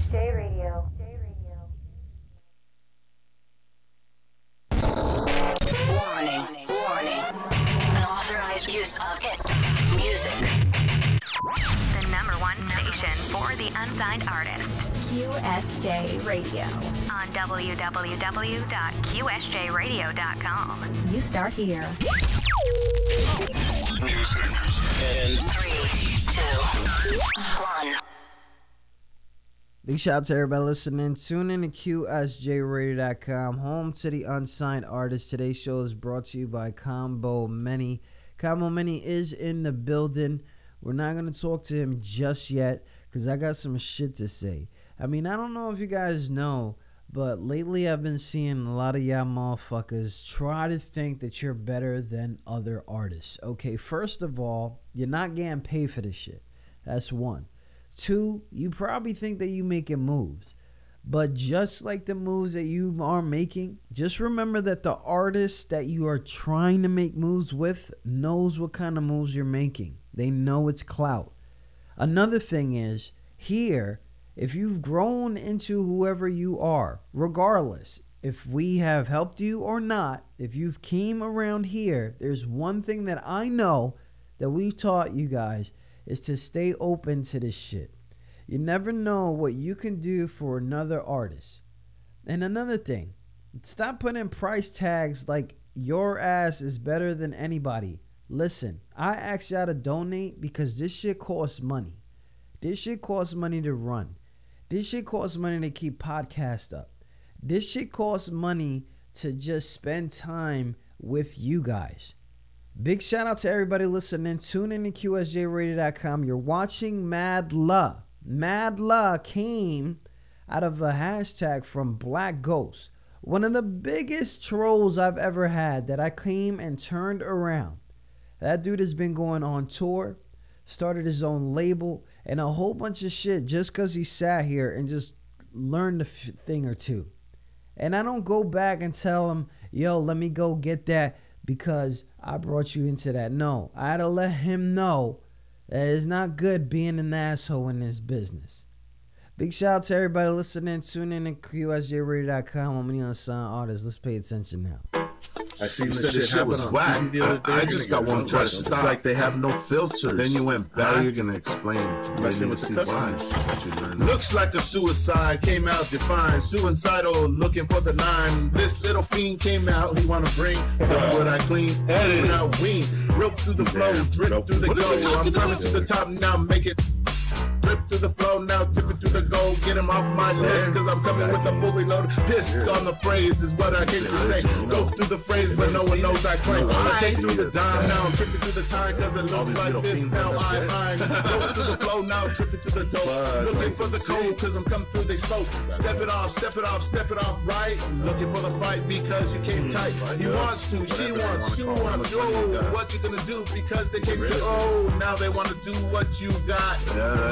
QSJ Radio. Warning, warning. Unauthorized use of hit music. The #1 station for the unsigned artist. QSJ Radio. On www.qsjradio.com. You start here. Music. In 3, 2, 1. Big shout out to everybody listening. Tune in to QSJRadio.com, home to the unsigned artists. Today's show is brought to you by Combo Many. Combo Many is in the building. We're not going to talk to him just yet because I got some shit to say. I mean, I don't know if you guys know, but lately I've been seeing a lot of y'all motherfuckers try to think that you're better than other artists. Okay, first of all, you're not getting paid for this shit. That's one. Two, you probably think that you making moves. But just like the moves that you are making, just remember that the artist that you are trying to make moves with knows what kind of moves you're making. They know it's clout. Another thing is, here, if you've grown into whoever you are, regardless if we have helped you or not, if you've came around here, there's one thing that I know that we've taught you guys is to stay open to this shit. You never know what you can do for another artist. And another thing, stop putting price tags like your ass is better than anybody. Listen, I asked y'all to donate because this shit costs money. This shit costs money to run. This shit costs money to keep podcasts up. This shit costs money to just spend time with you guys. Big shout out to everybody listening. Tune in to QSJRadio.com. You're watching Mad La. Mad La came out of a hashtag from Black Ghost. One of the biggest trolls I've ever had that I came and turned around. That dude has been going on tour, started his own label, and a whole bunch of shit just because he sat here and just learned a thing or two. And I don't go back and tell him, yo, let me go get that because I brought you into that. No, I had to let him know that it's not good being an asshole in this business. Big shout out to everybody listening. Tune in to QSJRadio.com. I'm the unsigned artist. Let's pay attention now. I seen this shit was whack. I just got one question. It's like they have no filter. Then you went back. How are you gonna explain? Messing with the customers. Looks like a suicide came out defined. Suicidal, looking for the 9. This little fiend came out. He wanna bring what I clean. When I wean, rope through the flow, drip through the go. I'm coming to the top now. Make it. Drip through the flow, now tip it through the goal. Get him off my list, cause I'm coming with a fully loaded. Pissed on the phrase is what I came to say. Go through the phrase, but no one knows I claim. I take through the dime now, I'm tripping through the time, cause it looks like this. Now I'm go through the flow, now tripping through the dope. Looking for the code, cause I'm coming through, they spoke. Step it off, step it off, step it off, right? Looking for the fight because you came tight. He wants to, she wants, you want, yo, what you gonna do? Because they came to, oh, now they wanna do what you got.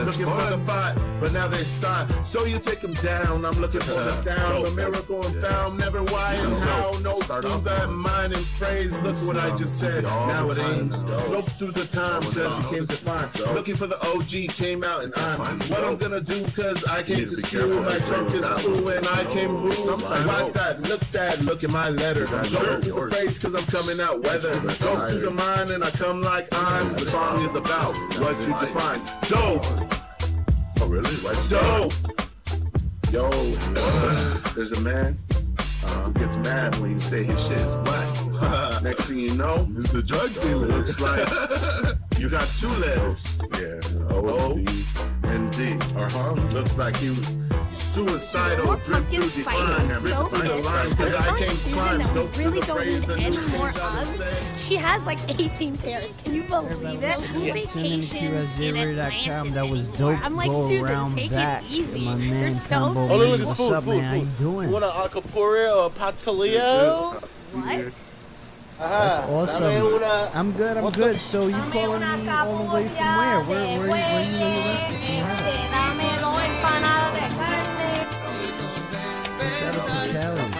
Looking for the fight, but now they start. So you take them down. I'm looking for the sound, a miracle and found. Never why and how. No through that mind and phrase. Look what I just said. Now it aims. Look through the times as you came to find. Looking for the OG came out and I'm what I'm gonna do cause I came to steal. My trunk is full and I came rule. Like that, look at my letter. Go through the phrase cause I'm coming out weather. Go through the mind and I come like I'm. The song is about what you define. Dope. Oh really? Dope. Yo, there's a man who gets mad when you say his shit is whack. Next thing you know, it's the drug dealer. Looks like you got 2 letters. Yeah, O and D. Looks like he was suicidal. Drip through the line, rip through the line because I can't climb. That we really don't need any more Uggs. She has like 18 pairs. Can you believe it? Vacation in Atlantis. That was dope. I'm like, Go Susan, around take back. it easy. My man, You're so Combo. mean. Look at What's food, up, man? How you doing? You want an acapulco or patilio? What? That's awesome. I'm good. I'm good. So you calling me all the way from where? Where you arrested? Shout out to Cali. Cali's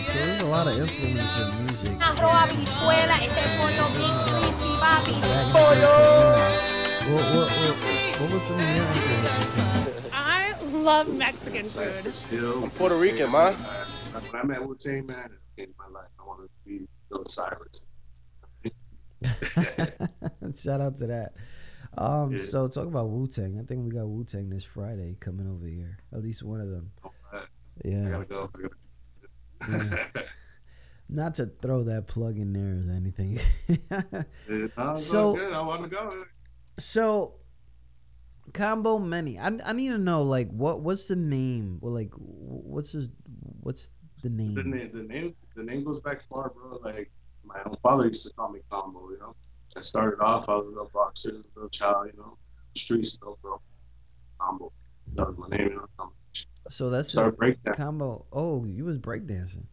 so there's a lot of influence in music. What was some of your influences? I love Mexican food. I'm Puerto Rican, man. When I met Wu-Tang, man, it changed my life. I wanted to be Bill Cyrus. Shout out to that. So talk about Wu-Tang. I think we got Wu-Tang this Friday coming over here. At least one of them. Yeah. I gotta go. Yeah. Not to throw that plug in there or anything. So good. I want to go. So Combo Many. I need to know, like, what's the name? Well, like, what's the name? The name goes back far, bro. Like, my own father used to call me Combo, you know. I started off, I was a little boxer, a little child, you know. Street stuff, bro. Combo. That was my name, you know. So that's started breakdancing. Combo. Oh, you was breakdancing.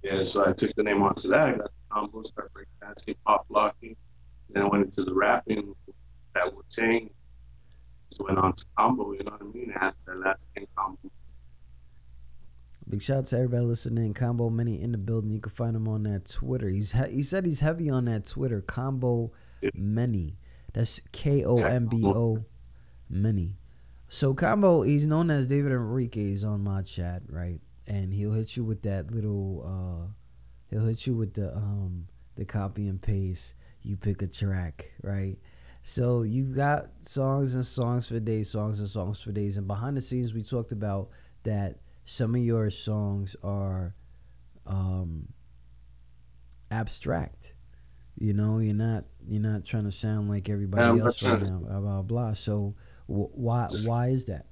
Yeah, so I took the name onto that. I got the Combo, started breakdancing, pop locking. Then I went into the rapping, that Wu-Tang. Just went on to Combo, you know what I mean? After that last thing, Combo. Big shout out to everybody listening. Combo Many in the building. You can find him on that Twitter. He said he's heavy on that Twitter. Combo Many. That's KOMBO Many. So Combo, he's known as David Enrique. He's on my chat, right? And he'll hit you with that little. He'll hit you with the copy and paste. You pick a track, right? So you got songs and songs for days, songs and songs for days. And behind the scenes, we talked about that. Some of your songs are abstract. You know, you're not trying to sound like everybody else right now. Blah blah blah. So why is that?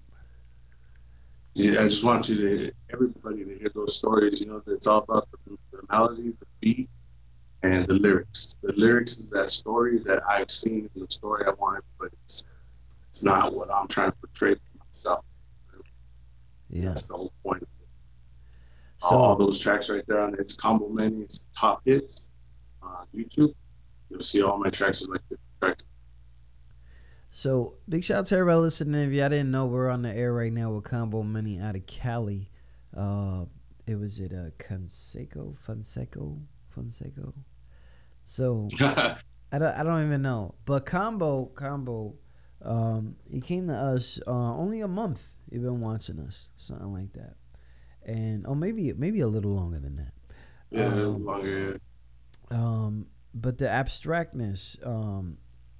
Yeah, I just want everybody to hear those stories. You know, it's all about the melody, the beat, and the lyrics. The lyrics is that story that I've seen, and the story I want, but it's not what I'm trying to portray for myself. Yeah, that's the whole point of it. So, all those tracks right there on it, it's Combo Many, it's top hits on YouTube. You'll see all my tracks are like 50 tracks. So big shout out to everybody listening. If y'all didn't know, we're on the air right now with Combo Many out of Cali. It was Fonseco. So I don't even know. But Combo, he came to us only a month. You've been watching us, something like that, and maybe a little longer than that. Yeah, longer. But the abstractness,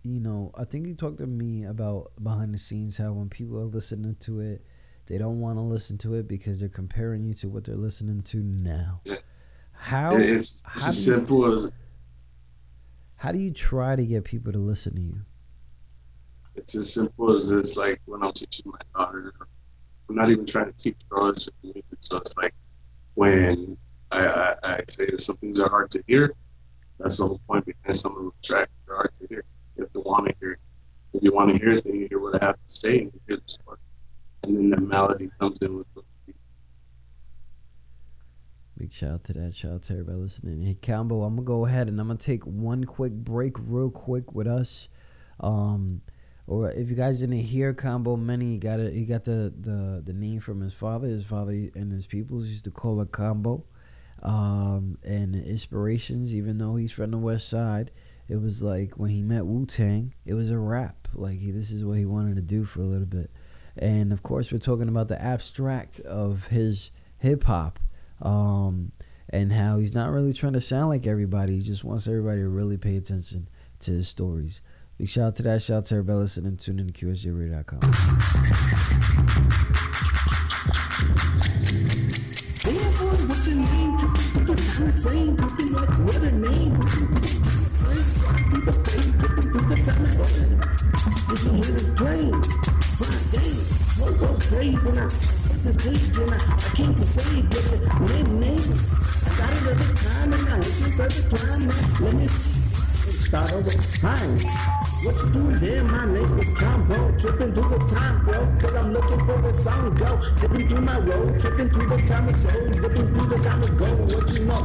you know, I think you talked to me about behind the scenes how when people are listening to it, they don't want to listen to it because they're comparing you to what they're listening to now. Yeah. It's as simple as. How do you try to get people to listen to you? It's as simple as this. Like when I'm teaching my daughter. I'm not even trying to teach her just music. So it's like when I say that some things are hard to hear, that's the whole point behind some of the tracks that are hard to hear. You have to want to hear it. If you want to hear it, then you hear what I have to say and you hear the story. And then the melody comes in with the beat. Big shout out to that. Shout out to everybody listening. Hey, Combo, I'm going to go ahead and I'm going to take one quick break real quick with us. Or if you guys didn't hear Combo Many, he got the name from his father. His father and his peoples used to call it Combo. And the inspirations, even though he's from the West Side, it was like when he met Wu-Tang, it was a rap. Like this is what he wanted to do for a little bit. And of course, we're talking about the abstract of his hip hop, and how he's not really trying to sound like everybody. He just wants everybody to really pay attention to his stories. Big shout out to that. Shout out to everybody listening. Tune in to QSJRadio.com. What's your name? It's insane. Looking like what a name. People stay dipping through the time. What you hear is plain. Fine game. Go crazy now. This is crazy now. I came to say what your name. I got it every time and I hate you such a climb. Let me start over. Fine. What you doing there? My name is Combo. Tripping through the time, bro. Cause I'm looking for the song, go. Tripping through my road. Tripping through the time of soul. Dipping through the time of gold. What you know?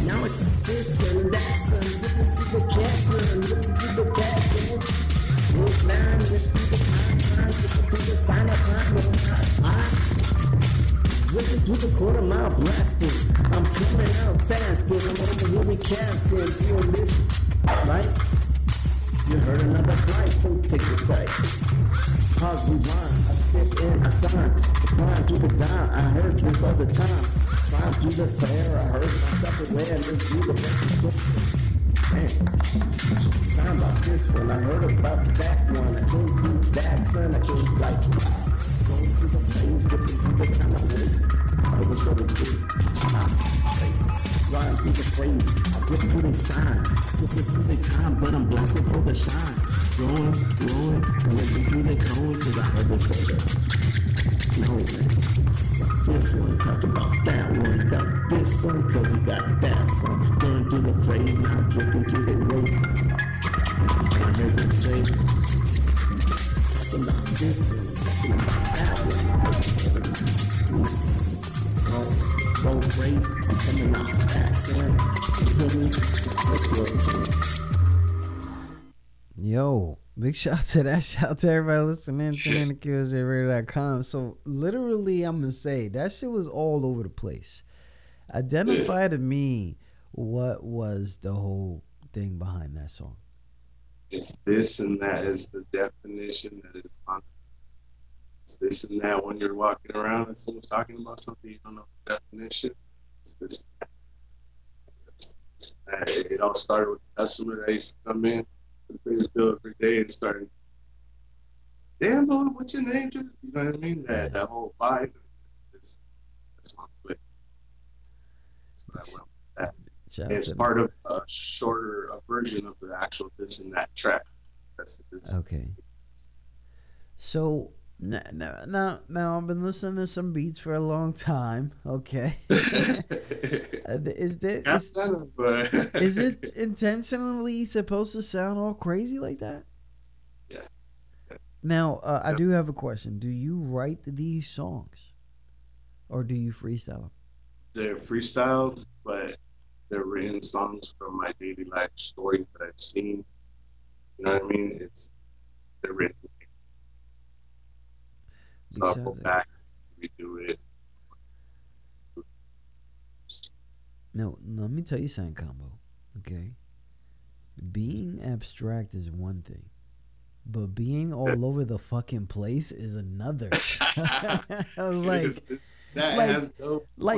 Now it's this and that. Listen to the cat run. Listen to the cat run. Look down. Listen to the time. Listen to the sign of time. Listen to the quarter mile blasting. I'm coming out fasting. I'm over here recasting. Feeling this, right? You heard another flight, so take your sight. Pause, rewind. step in a sign. Climb through the dime, I heard this all the time. Climb through the fair, I heard myself aware. Let's do the best. Man, time about this one, I heard about that one. I came through that son, I came like going through the flames, dipping through the time I went. I was so good. Flying through the phrase, I flip through the sign. Flipping through the time, but I'm blasting for the shine. Rolling, looking through the cone, cause I heard this over. No, man. This one talk about that one, got this one, cause he got that son. Going through the phrase, now dripping through the way. I heard them say, talking about this one, talking about that one. Go crazy, I'm coming out that son. Yo, big shout to that. Shout to everybody listening to the QSJRadio.com. So literally, I'm gonna say that shit was all over the place. Identify to me what was the whole thing behind that song. It's this and that is the definition that it's on. It's this and that when you're walking around and someone's talking about something you don't know the definition. It's this. It's that. It all started with a customer that used to come in. Pay his bill every day and started, damn, Lord, what's your name? You know what I mean? That whole vibe. That's on quick. That's what I went with that. It's part of a shorter version of the actual this and that track. That's the this. Okay. So now I've been listening to some beats for a long time. Okay. Is it intentionally supposed to sound all crazy like that? Yeah. Now, I do have a question. Do you write these songs, or do you freestyle them? They're freestyled, but they're written songs from my daily life stories that I've seen. You know what I mean? They're written. So I'll go back, redo it. No, let me tell you something, Combo. Okay? Being abstract is one thing, but being all over the fucking place is another.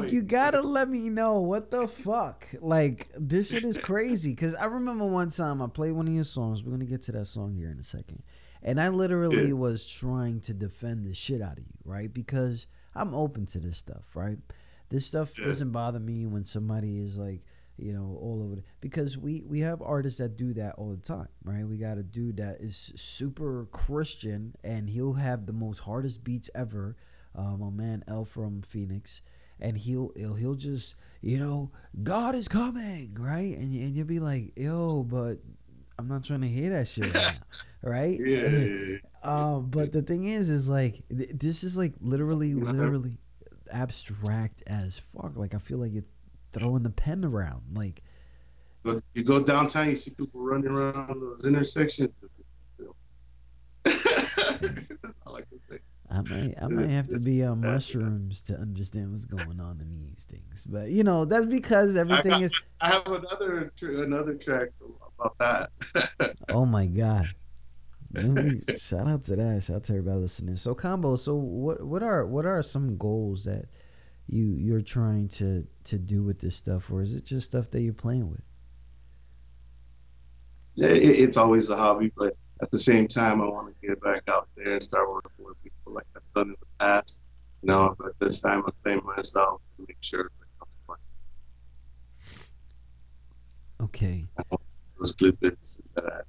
You gotta let me know what the fuck. Like, this shit is crazy. Because I remember one time I played one of your songs. We're gonna get to that song here in a second. And I literally was trying to defend the shit out of you, right? Because I'm open to this stuff, right? This stuff doesn't bother me when somebody is like, you know, all over it. Because we have artists that do that all the time, right? We got a dude that is super Christian, and he'll have the most hardest beats ever. My man L from Phoenix. And he'll just, you know, God is coming, right? And you'll be like, yo, but I'm not trying to hear that shit right now, right? Yeah. But the thing is like, this is like literally abstract as fuck. Like, I feel like you're throwing the pen around. Like, look, you go downtown, you see people running around those intersections. That's all I can say. I might have to be on mushrooms to understand what's going on in these things. But, you know, that's because everything is... I have another track about that. Oh, my God. Shout out to that. Shout out to everybody listening. So, Combo, so what are some goals that you're trying to do with this stuff? Or is it just stuff that you're playing with? Yeah, it's always a hobby, but at the same time, I want to get back out there and start working with people like I've done in the past. You know, but this time I play myself to make sure it comes fun. Okay. Those good bits that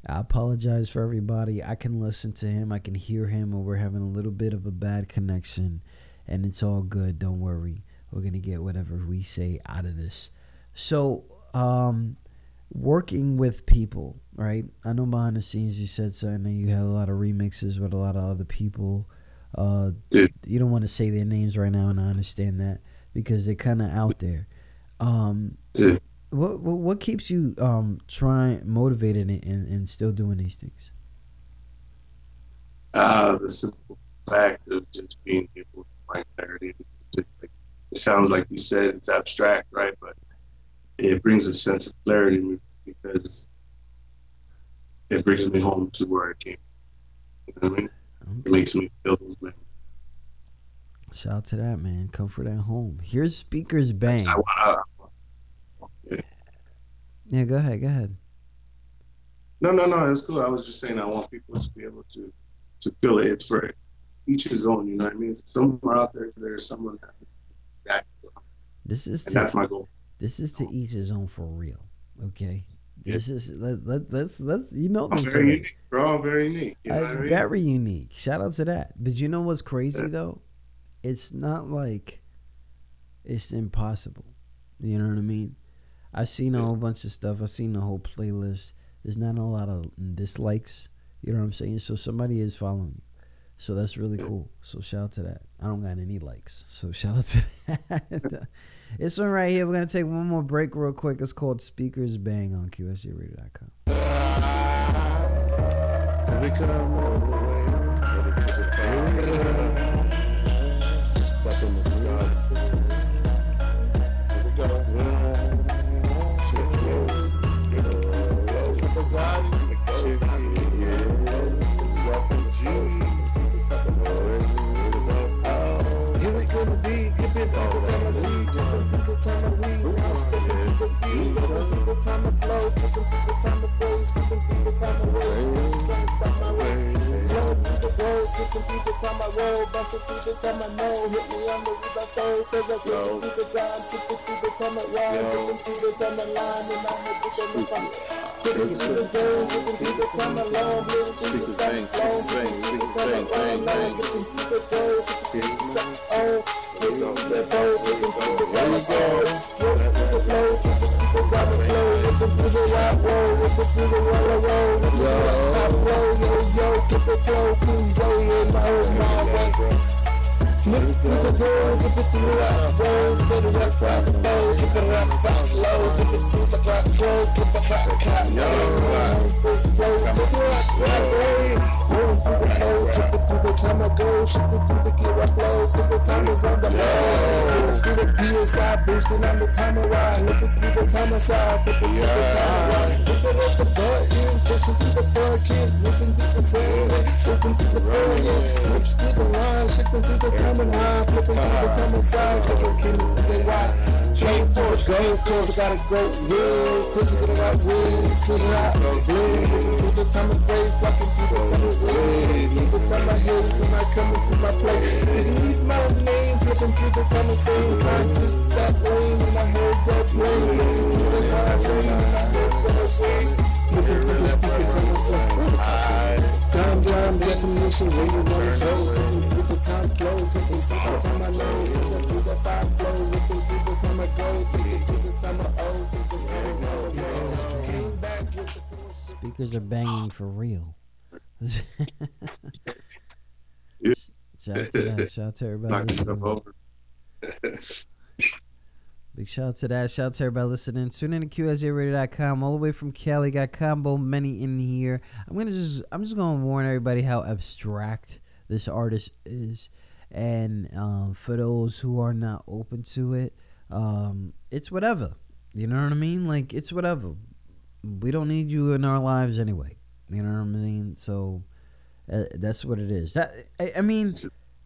I apologize for everybody. I can listen to him. I can hear him, or we're having a little bit of a bad connection, and it's all good. Don't worry. We're going to get whatever we say out of this. So, working with people, right? I know behind the scenes you said something that you had a lot of remixes with a lot of other people. You don't want to say their names right now, and I understand that because they're kind of out there. What keeps you motivated and still doing these things? The simple fact of just being able to find clarity. It sounds like you said it's abstract, right? But it brings a sense of clarity because it brings me home to where I came. You know what I It makes me feel those memories. Shout out to that, man. Comfort at home. Here's speakers bang. Yeah, go ahead. No, it's cool. I was just saying I want people to be able to feel it. It's for each his own, you know what I mean? Somewhere out there's someone that exactly. That's my goal. This is to each his own for real. Okay. This is let's you know this. Very unique, bro. Very unique. You know what I mean? Very unique. Shout out to that. But you know what's crazy though? It's not like it's impossible. You know what I mean? I've seen a whole bunch of stuff. I've seen the whole playlist. There's not a lot of dislikes. You know what I'm saying? So somebody is following you. So that's really cool. So shout out to that. I don't got any likes. So shout out to that. This one right here, we're going to take one more break real quick. It's called Speakers Bang on QSJRadio.com. Here we come all the way. Headed to the top. Back in the clouds. Here we go. Shit close. Close to the body. Shit welcome to here we gonna be, dipping through the time I see, dipping through the time I read, now stepping through the beat, dipping through the time I flow, tripping through the time I phrase, tripping through the time I waves, can't stop my way, flowing through the road, tripping through the time I roll, bouncing through the time I know, hit me on the rebound stove, cause I tripping through the time, tripping through the time I ride, tripping through the time I line, and I hit the same spot. Tripping through the day, tripping through the time I long, living through the time I long, tripping through the time I run, tripping through the doors, tripping through the something on, tripping through the flow, tripping through the diamond flow, tripping through the flow, tripping through the diamond flow, ripping through the rock roll, ripping through the roller roll, ripping through the top roll, yo, keep it flow, boom, Zoe in my old way. Flip through the door, dip it through the road, let it rock, rock, low, dip it rock, rock, low, dip it through the rock, roll, dip it rock, rock, low, this flow, dip it rock, rock, way, rolling through the flow, dip it through the time I go, shifting through the gear I flow, cause the time is on the low, dripping through the PSI, boosting on the time I ride, looking through the time I side, flipping through the time I ride, lifting up the button, pushing through the front kick, whipping through the sand, whipping through the front end, whips through the line, shifting through the time and high, flipping through the time inside, cause I came to the right. Straight for the gold course, I gotta go real. Pushing to the right way, to the right, blue. Through the time of praise, blocking through the time of way. Through the time of haters, and I coming through my place. Didn't need my name, flipping through the time of saying, practice that lane, and I heard that lane. Looking through the time saying, and I heard that saying. Looking through the speaker time of saying. Down, definition, where you wanna go. Through the time flow, taking the time I know. Through the five flow, looking through the time I go. Taking through the time I owe. Through the time I go. Came back with the force. Speakers are banging for real. Shout out to that. Shout out to everybody listening. Big shout out to that. Shout out to everybody listening. Tune in to QSJRadio.com. All the way from Cali. Got Combo Many in here. I'm just gonna warn everybody how abstract this artist is. And for those who are not open to it, it's whatever. You know what I mean? Like, it's whatever. We don't need you in our lives anyway. You know what I mean? So that's what it is. That I mean,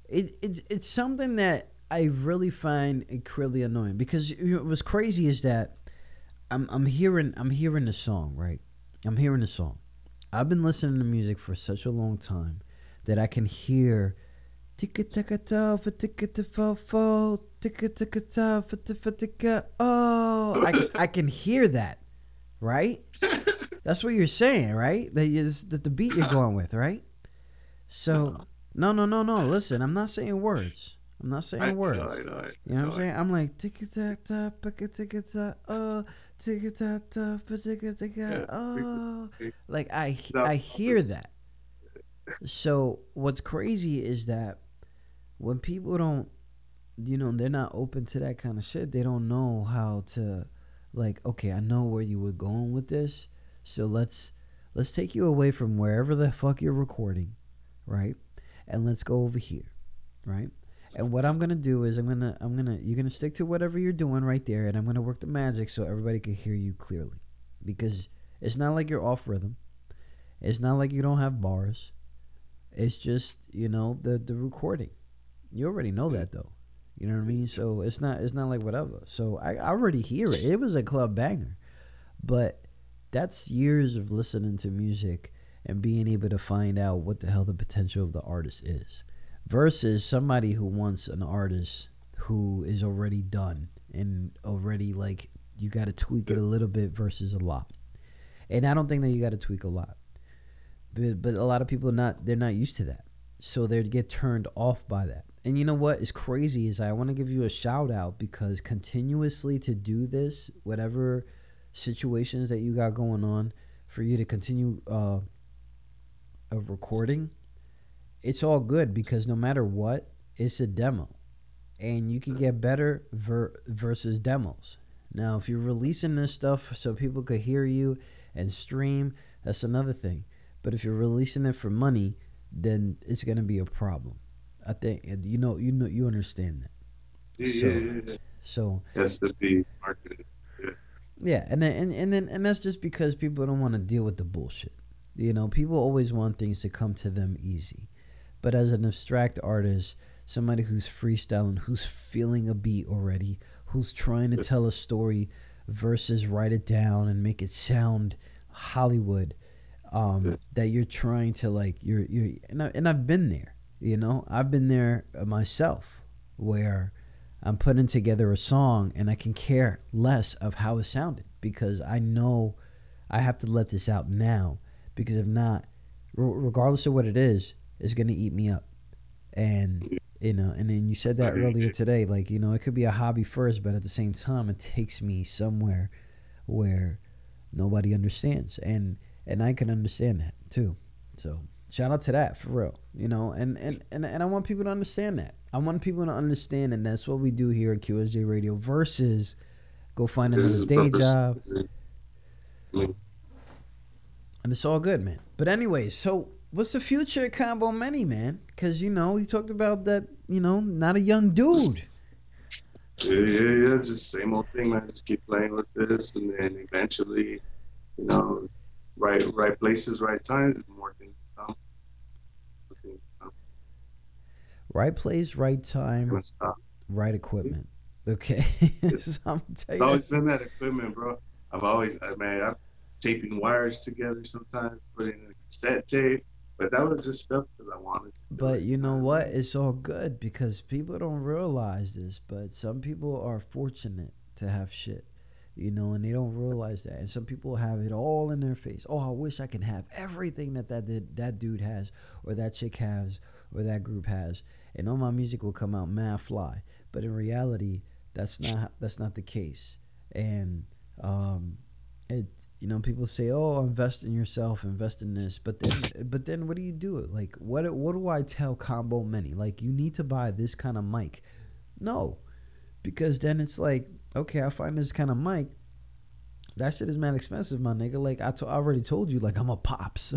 it's something that I really find incredibly annoying, because what's crazy is that I'm hearing the song, right? I'm hearing the song. I've been listening to music for such a long time that I can hear I can hear that, right? That's what you're saying, right? That the beat you're going with, right? So no. Listen, I'm not saying words. I'm not saying words. I you know what I'm saying? I'm like tick-a-tack-ta, pick-a-tick-a-ta, oh, tick-a-tack-ta, pick-a-tick-a-ta, oh. Like, I hear that. So what's crazy is that when people don't, they're not open to that kind of shit, they don't know how to, like, okay, I know where you were going with this, so let's take you away from wherever the fuck you're recording, right? And let's go over here, right? And what I'm gonna do is you're gonna stick to whatever you're doing right there, and I'm gonna work the magic so everybody can hear you clearly, because it's not like you're off rhythm, it's not like you don't have bars, It's just, you know, the recording. You already know that though. You know what I mean? So it's not like whatever. So I already hear it. It was a club banger. But that's years of listening to music and being able to find out what the hell the potential of the artist is. Versus somebody who wants an artist who is already done and already, like, you got to tweak it a little bit versus a lot. And I don't think that you got to tweak a lot. But a lot of people they're not used to that. So they get turned off by that. And you know what is crazy is I want to give you a shout out because continuously to do this, whatever situations that you got going on, for you to continue of recording, it's all good because no matter what, it's a demo. And you can get better versus demos. Now, if you're releasing this stuff so people could hear you and stream, that's another thing. But if you're releasing it for money, then it's going to be a problem. I think you understand that. So that's the big market. Yeah, and that's just because people don't want to deal with the bullshit. You know, people always want things to come to them easy. But as an abstract artist, somebody who's freestyling, who's feeling a beat already, who's trying to tell a story versus write it down and make it sound Hollywood, that you're trying to, like, you're and I've been there. You know, I've been there myself, where I'm putting together a song and I can care less of how it sounded because I know I have to let this out now, because if not, regardless of what it is, it's going to eat me up. And, you know, and then you said that earlier today, like, you know, it could be a hobby first, but at the same time, it takes me somewhere where nobody understands. And I can understand that too. So shout out to that, for real, you know, and I want people to understand that. I want people to understand, and that's what we do here at QSJ Radio versus go find another day job. And it's all good, man. But anyways, so what's the future of Combo Many, man? Because, you know, he talked about that, you know, not a young dude. Yeah. Just same old thing, man. Just keep playing with this, and then eventually, you know, right places, right times, more things come. Right place, right time, right equipment. Okay. It's always been that equipment, bro. I'm taping wires together sometimes, putting in a cassette tape, but that was just stuff because I wanted to. But you know what? It's all good because people don't realize this, but some people are fortunate to have shit, you know, and they don't realize that. And some people have it all in their face. Oh, I wish I could have everything that dude has, or that chick has, or that group has, and all my music will come out mad fly. But in reality, that's not the case. And you know, people say, "Oh, invest in yourself, invest in this," but then what do you do? Like, what do I tell Combo Many? Like, you need to buy this kind of mic. No, because then it's like, okay, I find this kind of mic. That shit is mad expensive, my nigga. Like, I already told you, like, I'm a pops.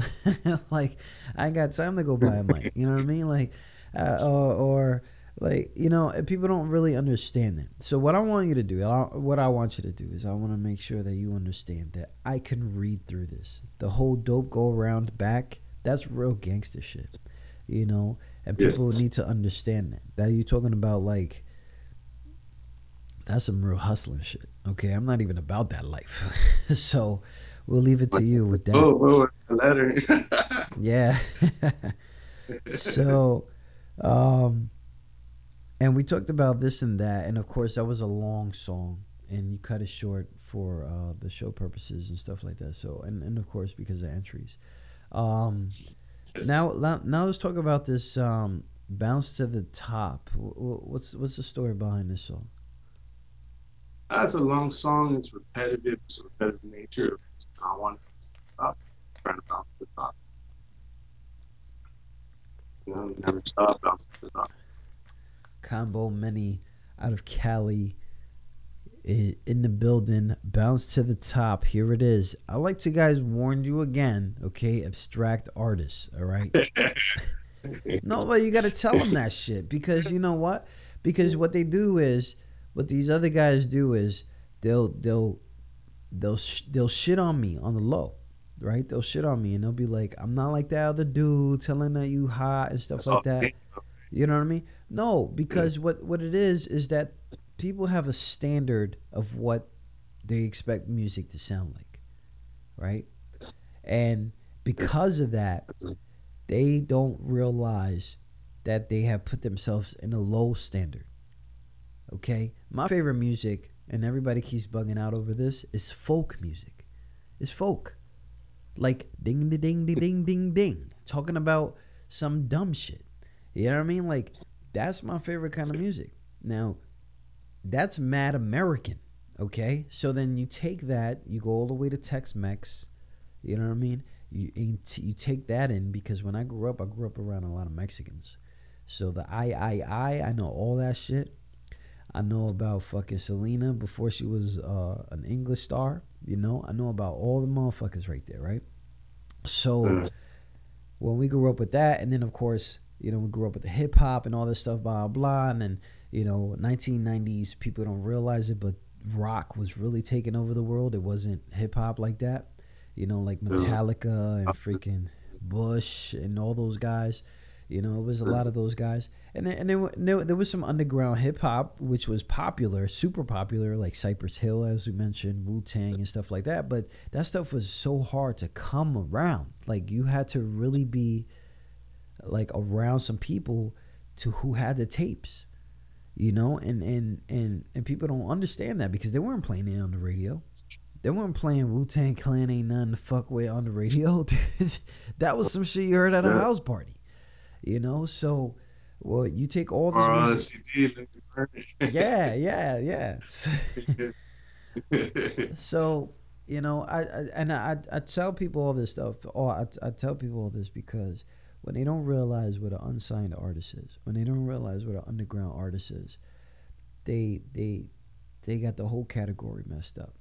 Like, I ain't got time to go buy a mic. You know what I mean? Like, or like, you know, people don't really understand that. So what I want you to do, what I want you to do is I want to make sure that you understand that I can read through this. The whole dope go around back, that's real gangster shit, you know? And people need to understand that you're talking about, like, that's some real hustling shit. Okay, I'm not even about that life. So we'll leave it to you with that. Oh, a letter. Yeah. So, and we talked about this and that, and of course that was a long song, and you cut it short for the show purposes and stuff like that. So, and of course because of entries. Now let's talk about this Bounce to the Top. What's the story behind this song? It's a long song. It's repetitive. It's a repetitive nature. I want to stop trying to bounce to the top. You know, never stop bouncing to the top. Combo Many out of Cali in the building. Bounce to the Top. Here it is. I like to, guys, warn you again, okay? Abstract artists, all right? No, but you got to tell them that shit, because you know what? Because what they do is, what these other guys do is they'll shit on me on the low, right? They'll shit on me and they'll be like, I'm not like that other dude telling that you hot and stuff like that. You know what I mean? No, because what it is that people have a standard of what they expect music to sound like, right? And because of that, they don't realize that they have put themselves in a low standard. Okay? My favorite music, and everybody keeps bugging out over this, is folk music. It's folk. Like ding ding ding ding ding ding ding. Talking about some dumb shit. You know what I mean? Like, that's my favorite kind of music. Now, that's mad American. Okay? So then you take that, you go all the way to Tex-Mex. You know what I mean? You take that in, because when I grew up around a lot of Mexicans. So the I know all that shit. I know about fucking Selena before she was an English star. You know, I know about all the motherfuckers right there, right? So when we grew up with that, and then of course, you know, we grew up with the hip hop and all this stuff, blah blah, and then, you know, 1990s, people don't realize it, but rock was really taking over the world. It wasn't hip hop like that. You know, like Metallica and freaking Bush and all those guys. You know, it was a lot of those guys. And there was some underground hip-hop, which was popular, super popular, like Cypress Hill, as we mentioned, Wu-Tang and stuff like that. But that stuff was so hard to come around. Like, you had to really be, like, around some people who had the tapes. You know? And people don't understand that, because they weren't playing it on the radio. They weren't playing Wu-Tang Clan Ain't Nothing to Fuck With on the radio. That was some shit you heard at a house party. You know? So, well, you take all this music. Yeah. So, you know, I tell people all this stuff. I tell people all this because when they don't realize what an unsigned artist is, when they don't realize what an underground artist is, they got the whole category messed up.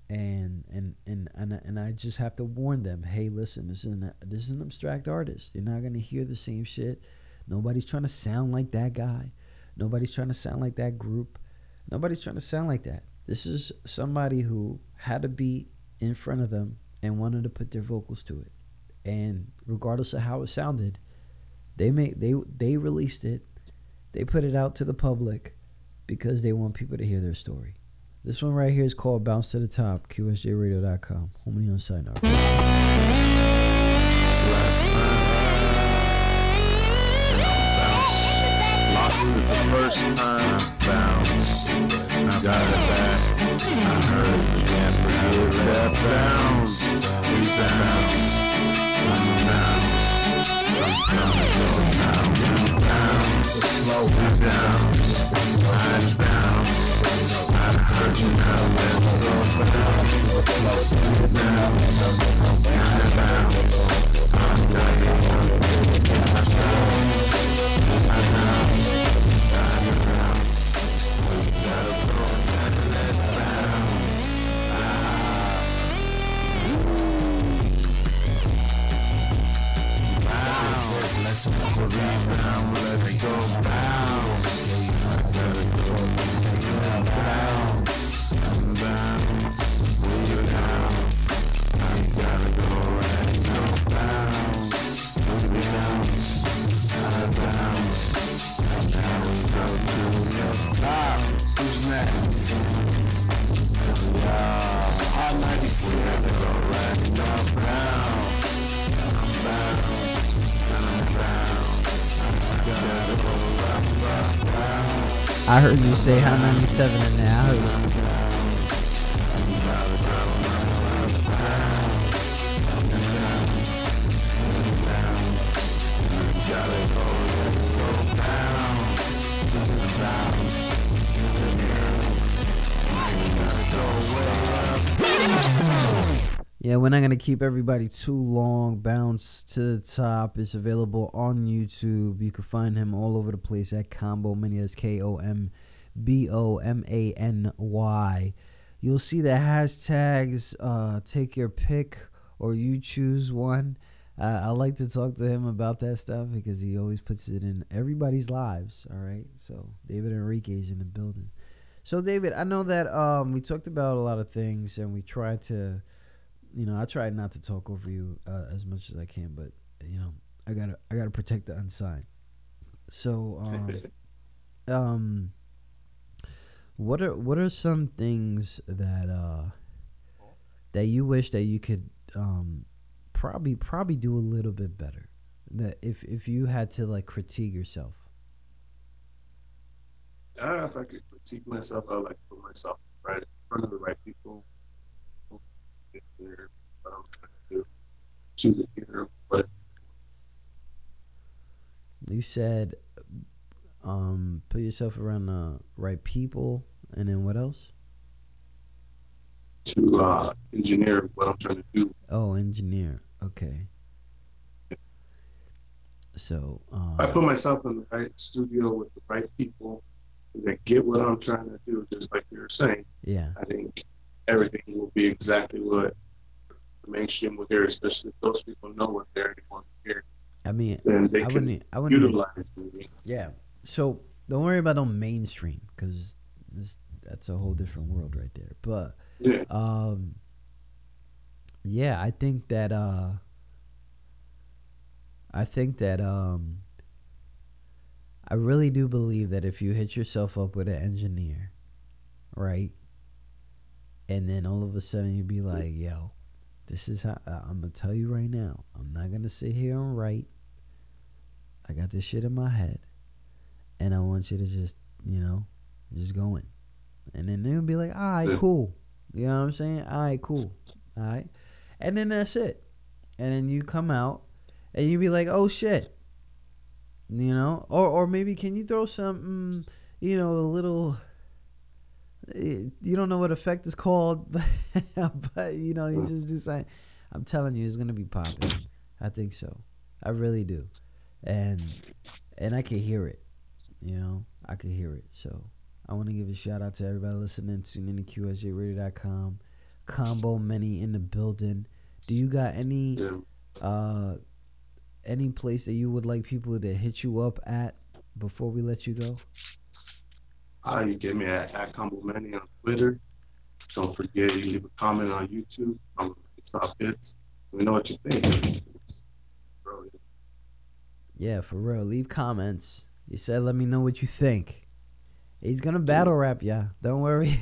And I just have to warn them, hey, listen, this is an abstract artist. You're not gonna hear the same shit. Nobody's trying to sound like that guy. Nobody's trying to sound like that group. Nobody's trying to sound like that. This is somebody who had a beat in front of them and wanted to put their vocals to it. And regardless of how it sounded, they released it. They put it out to the public because they want people to hear their story. This one right here is called Bounce to the Top, QSJRadio.com. Home of the Unsigned Artist. Lost it the first time, bounce. I got it back. I heard you can't forget that bounce. We bounce. I'm bounce. Slow me down. I bounce. I heard you now. Let's go bounce. Slow me down. I bounce. I'm dying. I heard you say Hot 97 in there. I heard you. Yeah, we're not going to keep everybody too long. Bounce to the Top is available on YouTube. You can find him all over the place at Combo Many. That's KOMBOMANY. You'll see the hashtags, take your pick or you choose one. I like to talk to him about that stuff because he always puts it in everybody's lives. All right. So David Enrique's in the building. So David, I know that we talked about a lot of things and we tried to I try not to talk over you as much as I can, but I gotta protect the unsigned. So, what are some things that you wish that you could probably do a little bit better? That if you had to like critique yourself. If I could critique myself, I would like to put myself right in front of the right people. Get there, what I'm trying to do. Choose it here, but you said put yourself around the right people, and then what else? To engineer what I'm trying to do. Oh, engineer. Okay. So I put myself in the right studio with the right people that get what I'm trying to do, just like you were saying. Yeah. I think everything will be exactly what the mainstream will hear, especially if those people know what they already want to hear. I mean, then they can utilize me. Yeah. So don't worry about no mainstream, because that's a whole different world right there. But yeah, I think that I really do believe that if you hit yourself up with an engineer, right, and then all of a sudden you be like, yo, this is how I'm gonna tell you right now, I'm not gonna sit here and write. I got this shit in my head, and I want you to just go in. And then they'll be like, all right, cool. You know what I'm saying? All right, cool. All right. And then that's it. And then you come out and you be like, oh shit. Or maybe can you throw something, a little, you don't know what effect is called, but you just do something. I'm telling you, it's going to be popping. I think so. I really do. And I can hear it, I can hear it. So I want to give a shout out to everybody listening. Tune in to QSJRadio.com. Combo Many in the building. Do you got any place that you would like people to hit you up at before we let you go? You get me at Combo Many on Twitter. Don't forget, you leave a comment on YouTube. It's not bits. Let me know what you think. Yeah, for real. Leave comments. You said let me know what you think. He's gonna battle rap ya. Don't worry.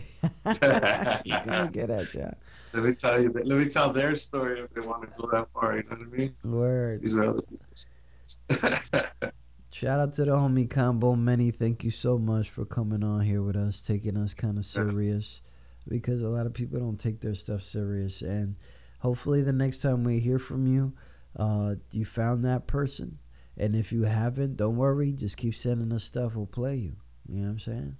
He's gonna get at ya. Let me tell their story if they want to go that far. You know what I mean? Word. These are other people's. Shout out to the homie Combo Many. Thank you so much for coming on here with us, taking us kind of serious, because a lot of people don't take their stuff serious. And hopefully the next time we hear from you, you found that person. And if you haven't, don't worry. Just keep sending us stuff. We'll play you. You know what I'm saying?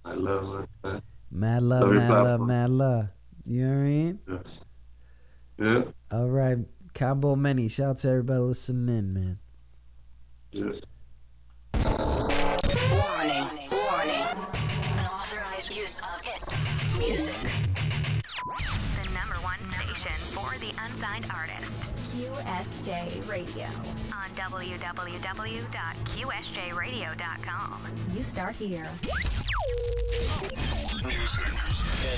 I love it. Mad love, mad love, mad love. You know what I mean? Yeah. All right. Combo Many. Shout out to everybody listening in, man. Yeah. Warning. Unauthorized use of hit music. The number one station for the unsigned artist. QSJ Radio. On www.qsjradio.com. You start here.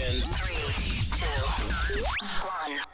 In 3, 2, 1.